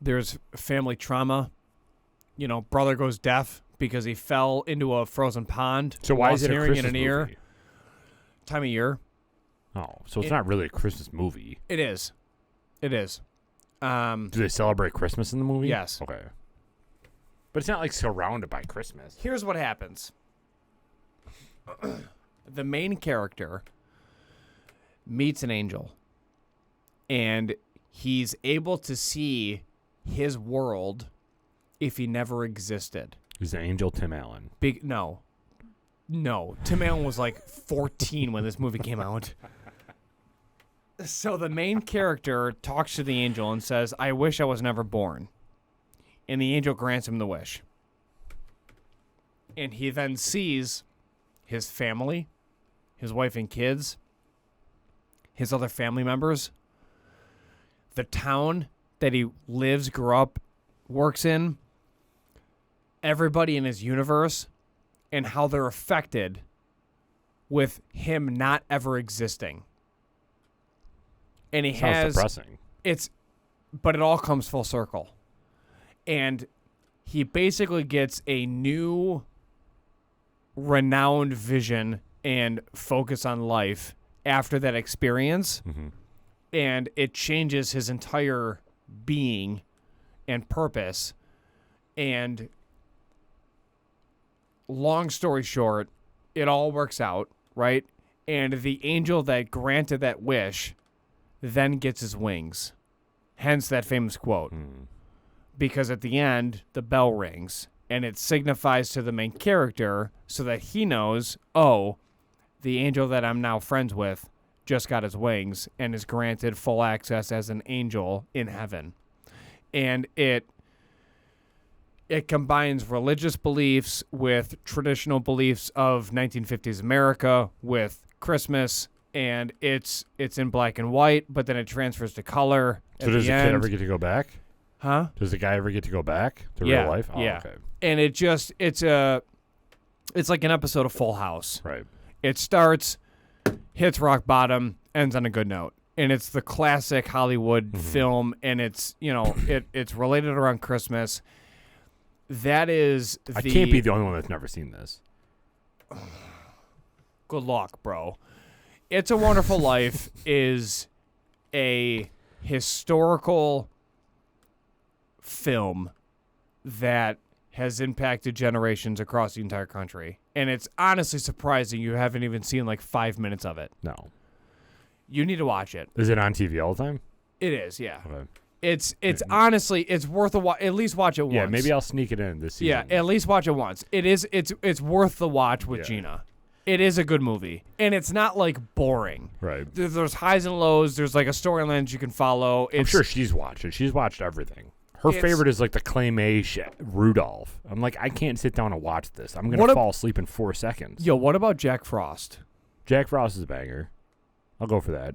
There's family trauma. You know, brother goes deaf because he fell into a frozen pond. So why lost is it a hearing Christmas in an ear. movie? Time of year. Oh, so it's It- not really a Christmas movie. It is. It is. Do they celebrate Christmas in the movie? Yes. Okay. But it's not like surrounded by Christmas. Here's what happens. The main character meets an angel, and he's able to see his world if he never existed. Is the angel Tim Allen? No. Tim Allen was like 14 when this movie came out. So the main character talks to the angel and says, "I wish I was never born." And the angel grants him the wish. And he then sees his family, his wife and kids, his other family members, the town that he lives, grew up, works in, everybody in his universe, and how they're affected with him not ever existing. And he Sounds has depressing. but it all comes full circle. And he basically gets a new renowned vision and focus on life after that experience. Mm-hmm. And it changes his entire being and purpose. And long story short, it all works out, right? And the angel that granted that wish then gets his wings. Hence that famous quote. Because at the end, the bell rings, and it signifies to the main character so that he knows, oh, the angel that I'm now friends with just got his wings and is granted full access as an angel in heaven. And it combines religious beliefs with traditional beliefs of 1950s America with Christmas, and it's in black and white, but then it transfers to color. So does the kid ever get to go back? Huh? Does the guy ever get to go back to Yeah, real life? Oh, yeah. okay. And it's like an episode of Full House. Right. It starts, hits rock bottom, ends on a good note. And it's the classic Hollywood film, and it's, it's related around Christmas. That is I can't be the only one that's never seen this. Good luck, bro. It's a Wonderful Life is a historical film that has impacted generations across the entire country. And it's honestly surprising you haven't even seen like 5 minutes of it. No. You need to watch it. Is it on TV all the time? It is, yeah. Okay. It's honestly, it's worth a watch. At least watch it once. Yeah, maybe I'll sneak it in this season. Yeah, at least watch it once. It's worth the watch with Gina. It is a good movie, and it's not like boring. Right. There's highs and lows. There's like a storyline that you can follow. I'm sure she's watched it. She's watched everything. Her favorite is like the claymation Rudolph. I'm like, I can't sit down and watch this. I'm gonna fall asleep in 4 seconds. Yo, what about Jack Frost? Jack Frost is a banger. I'll go for that.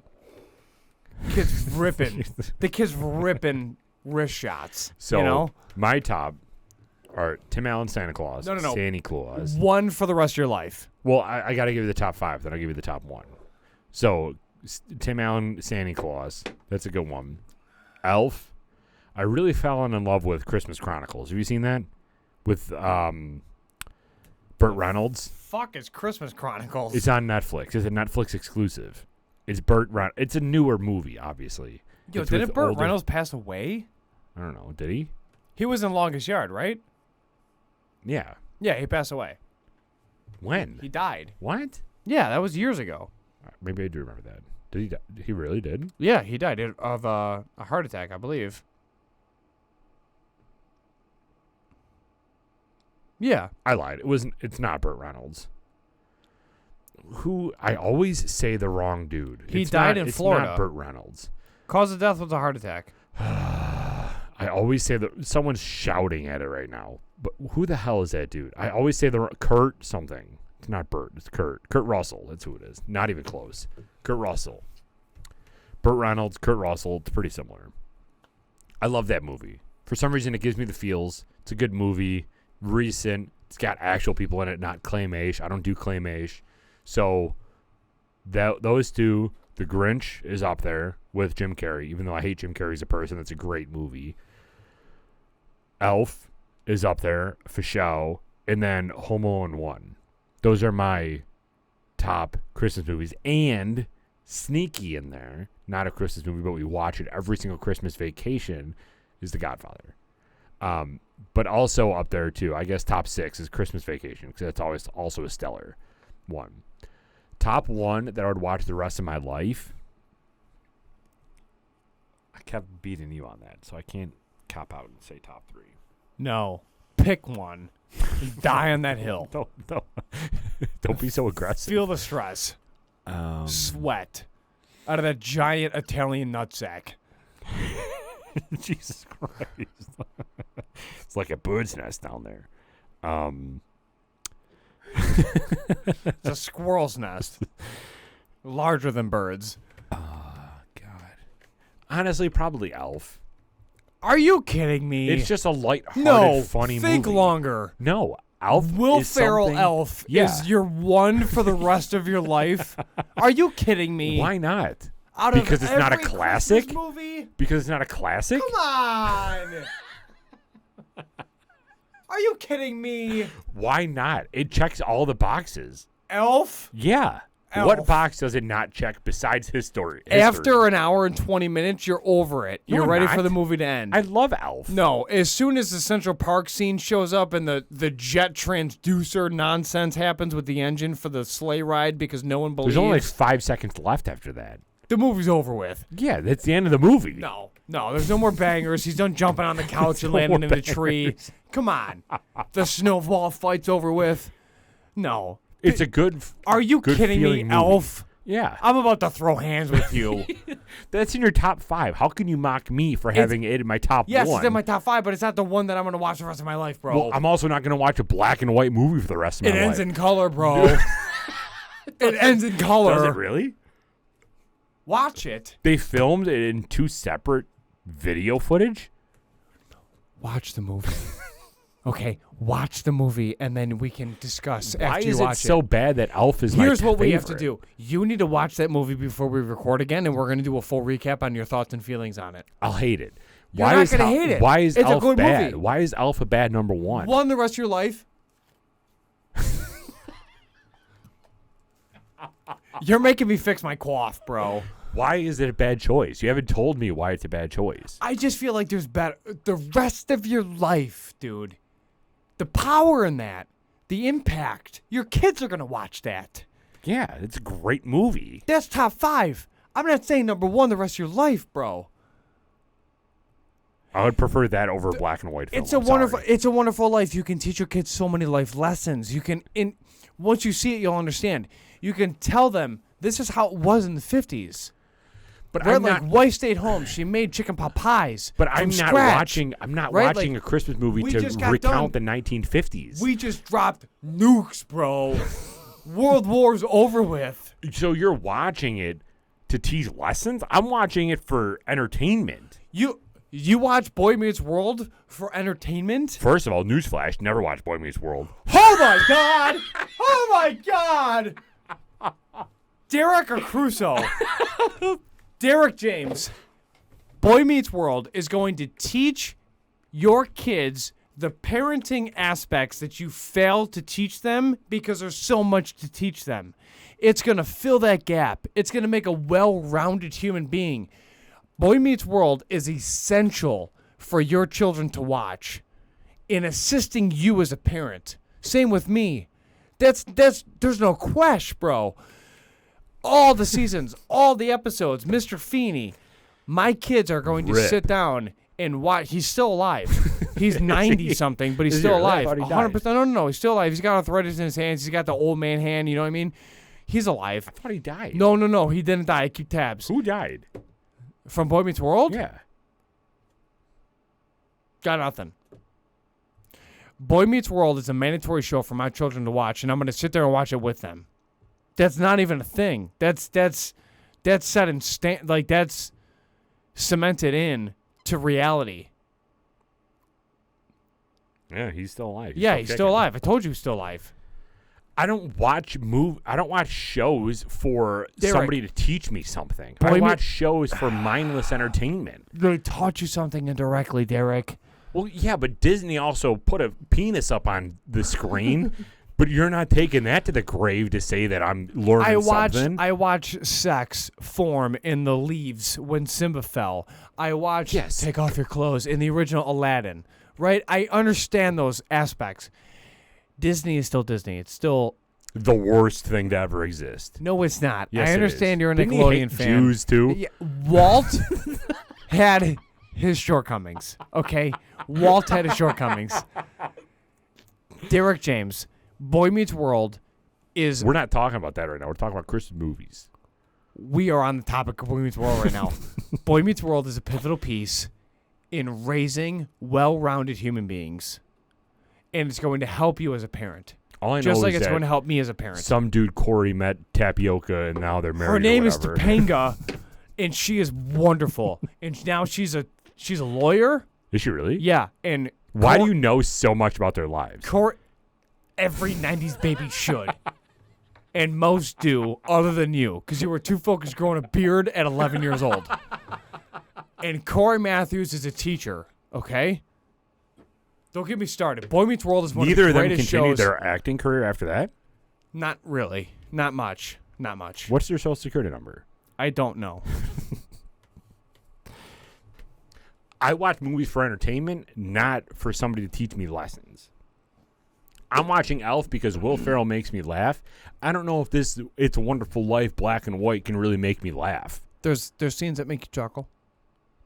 Kid's ripping. The kid's ripping wrist shots. So my top are Tim Allen Santa Claus. No. Santa Claus. One for the rest of your life. Well, I got to give you the top 5. Then I'll give you the top 1. So Tim Allen Santa Claus. That's a good one. Elf. I really fell in love with Christmas Chronicles. Have you seen that? With Burt Reynolds. fuck is Christmas Chronicles? It's on Netflix. It's a Netflix exclusive. It's Burt Reynolds. It's a newer movie, obviously. Yo, It's didn't with Burt older- Reynolds pass away? I don't know. Did he? He was in Longest Yard, right? Yeah. Yeah, he passed away. When? He died. What? Yeah, that was years ago. Maybe I do remember that. Did he? He really did. Yeah, he died of a heart attack, I believe. Yeah. I lied. It wasn't. It's not Burt Reynolds. Who I always say the wrong dude. He It's died not- in it's Florida. not Burt Reynolds. Cause of death was a heart attack. I always say that someone's shouting at it right now. But who the hell is that dude? I always say Kurt something. It's not Burt. It's Kurt. Kurt Russell. That's who it is. Not even close. Kurt Russell. Burt Reynolds, Kurt Russell. It's pretty similar. I love that movie. For some reason, it gives me the feels. It's a good movie. Recent. It's got actual people in it, not claymation. I don't do claymation. So those two, The Grinch is up there with Jim Carrey. Even though I hate Jim Carrey as a person, that's a great movie. Elf is up there for show, and then Home Alone 1. Those are my top Christmas movies. And sneaky in there, not a Christmas movie, but we watch it every single Christmas vacation, is The Godfather. But also up there too, I guess top 6 is Christmas Vacation, because that's always also a stellar one. Top 1 that I would watch the rest of my life. I kept beating you on that, so I can't cop out and say top 3. No. Pick one. Die on that hill. Don't be so aggressive. Feel the stress. Sweat. Out of that giant Italian nutsack. Jesus Christ. It's like a bird's nest down there. It's a squirrel's nest. Larger than birds. Oh, God. Honestly, probably Elf. Are you kidding me? It's just a lighthearted, funny movie. Think longer. No, Elf Will is Ferrell something- Elf Yeah. is your one for the rest of your life? Are you kidding me? Why not? Out Because of it's not a every classic? Christmas movie? Because it's not a classic? Come on. Are you kidding me? Why not? It checks all the boxes. Elf? Yeah. Elf. What box does it not check besides history? After an hour and 20 minutes, you're over it. No, You're I'm ready not. for the movie to end. I love Elf. No, as soon as the Central Park scene shows up and the jet transducer nonsense happens with the engine for the sleigh ride because no one believes There's only like 5 seconds left after that. the movie's over with. Yeah, that's the end of the movie. No, there's no more bangers. He's done jumping on the couch and no landing more in the tree. Come on. The snowball fight's over with. No. It's a good Are you good kidding me, feeling movie. Elf? Yeah. I'm about to throw hands with you. That's in your top 5. How can you mock me for having it in my top Yes, 1? it's in my top 5, but it's not the one that I'm going to watch the rest of my life, bro. Well, I'm also not going to watch a black and white movie for the rest of my It life. ends in color, bro. It ends in color. Does it really? Watch it. They filmed it in 2 separate video footage? Watch the movie. Okay, watch the movie, and then we can discuss Why after you is it watch so bad that Elf is my Here's what favorite? we have to do. You need to watch that movie before we record again, and we're going to do a full recap on your thoughts and feelings on it. I'll hate it. You're not gonna hate it. Why is It's a Elf good bad? movie. Why is Elf a bad number 1? One the rest of your life. You're making me fix my cough, bro. Why is it a bad choice? You haven't told me why it's a bad choice. I just feel like there's better. The rest of your life, dude. The power in that. The impact. Your kids are going to watch that. Yeah, it's a great movie. That's top 5. I'm not saying number 1 the rest of your life, bro. I would prefer that over black and white film. It's a wonderful life. You can teach your kids so many life lessons. You can once you see it, you'll understand. You can tell them this is how it was in the 50s. But Right, I'm like not. wife stayed home. She made chicken pot pies. But from I'm not scratch. watching. I'm not Right, watching like, a Christmas movie we to just got recount done. the 1950s. We just dropped nukes, bro. World War's over with. So you're watching it to teach lessons? I'm watching it for entertainment. You watch Boy Meets World for entertainment? First of all, newsflash: never watch Boy Meets World. Oh my god! Oh my god! Derek or Crusoe? Derek James. Boy Meets World is going to teach your kids the parenting aspects that you fail to teach them because there's so much to teach them. It's going to fill that gap. It's going to make a well-rounded human being. Boy Meets World is essential for your children to watch in assisting you as a parent. Same with me. There's no question, bro. All the seasons, all the episodes, Mr. Feeney. My kids are going to Rip. sit down and watch. He's still alive. He's 90-something, but he's Is still he really? I alive. thought he died. 100%. No. He's still alive. He's got arthritis in his hands. He's got the old man hand. You know what I mean? He's alive. I thought he died. No. He didn't die. I keep tabs. Who died? From Boy Meets World? Yeah. Got nothing. Boy Meets World is a mandatory show for my children to watch, and I'm going to sit there and watch it with them. That's not even a thing. That's set in that's cemented in to reality. Yeah, he's still alive. Yeah, he's still alive. I told you he's still alive. I don't watch shows for Derek. somebody to teach me something. Boy I Me- watch shows for mindless entertainment. They taught you something indirectly, Derek. Well, yeah, but Disney also put a penis up on the screen, but you're not taking that to the grave to say that I'm learning something. I watch sex form in the leaves when Simba fell. I watch Yes. Take Off Your Clothes in the original Aladdin. Right? I understand those aspects. Disney is still Disney. It's still The worst thing to ever exist. no, it's not. Yes, I it understand is. you're a Didn't he Nickelodeon hate fan. Jews too? Yeah, Walt had his shortcomings. Okay, Walt had his shortcomings. Derek James, Boy Meets World is. We're not talking about that right now. We're talking about Christmas movies. We are on the topic of Boy Meets World right now. Boy Meets World is a pivotal piece in raising well-rounded human beings, and it's going to help you as a parent. All I know Just like is it's that going to help me as a parent. some dude Corey met Tapioca and now they're married. Her name or is whatever. Topanga, and she is wonderful. And now she's a lawyer. Is she really? Yeah, and Why do you know so much about their lives? every 90s baby should. And most do, other than you, because you were too focused growing a beard at 11 years old. And Corey Matthews is a teacher, okay? Don't get me started. Boy Meets World is one Neither of of the them greatest continued shows. their acting career after that. Not really. Not much. Not much. What's their social security number? I don't know. I watch movies for entertainment, not for somebody to teach me lessons. I'm watching Elf because Will Ferrell makes me laugh. I don't know if this It's a Wonderful Life black and white can really make me laugh. There's scenes that make you chuckle.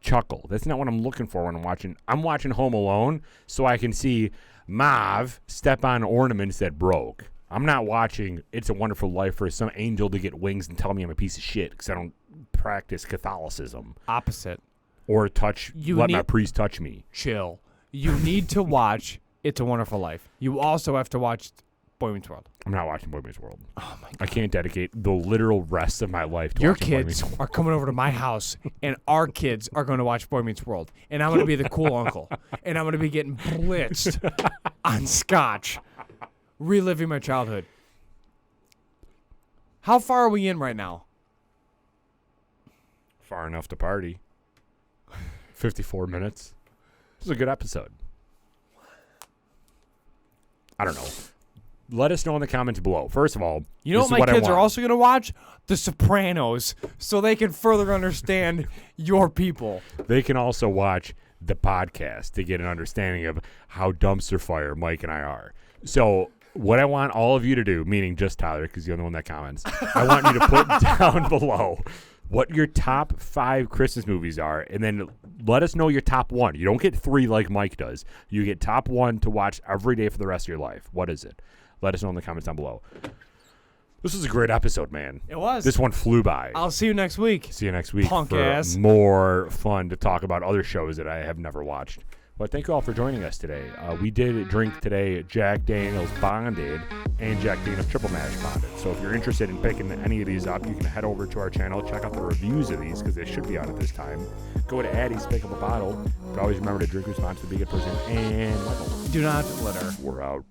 Chuckle. That's not what I'm looking for when I'm watching. I'm watching Home Alone so I can see Mav step on ornaments that broke. I'm not watching It's a Wonderful Life for some angel to get wings and tell me I'm a piece of shit because I don't practice Catholicism Opposite. or let my need- priest touch me. Chill. You need to watch It's a Wonderful Life. You also have to watch Boy Meets World. I'm not watching Boy Meets World. Oh my God. I can't dedicate the literal rest of my life to Your watching Boy kids Meets World. are coming over to my house, and our kids are going to watch Boy Meets World. And I'm going to be the cool uncle. And I'm going to be getting blitzed on scotch, reliving my childhood. How far are we in right now? Far enough to party. 54 minutes. This is a good episode. I don't know. Let us know in the comments below. First of all, You know this what is my I kids are want. also going to watch? The Sopranos, so they can further understand your people. They can also watch the podcast to get an understanding of how dumpster fire Mike and I are. So what I want all of you to do, meaning just Tyler, because you're the one that comments, I want you to put down below what your top 5 Christmas movies are, and then let us know your top 1. You don't get 3 like Mike does. You get top 1 to watch every day for the rest of your life. What is it? Let us know in the comments down below. This was a great episode, man. It was. This one flew by. I'll see you next week. See you next week Punk for ass. more fun to talk about other shows that I have never watched. But thank you all for joining us today. We did drink today Jack Daniel's Bonded and Jack Daniel's Triple Mash Bonded. So if you're interested in picking any of these up, you can head over to our channel, check out the reviews of these because they should be out at this time. Go to Addie's, pick up a bottle. But always remember to drink responsibly, be a good person, and Michael, Do not litter. we're out.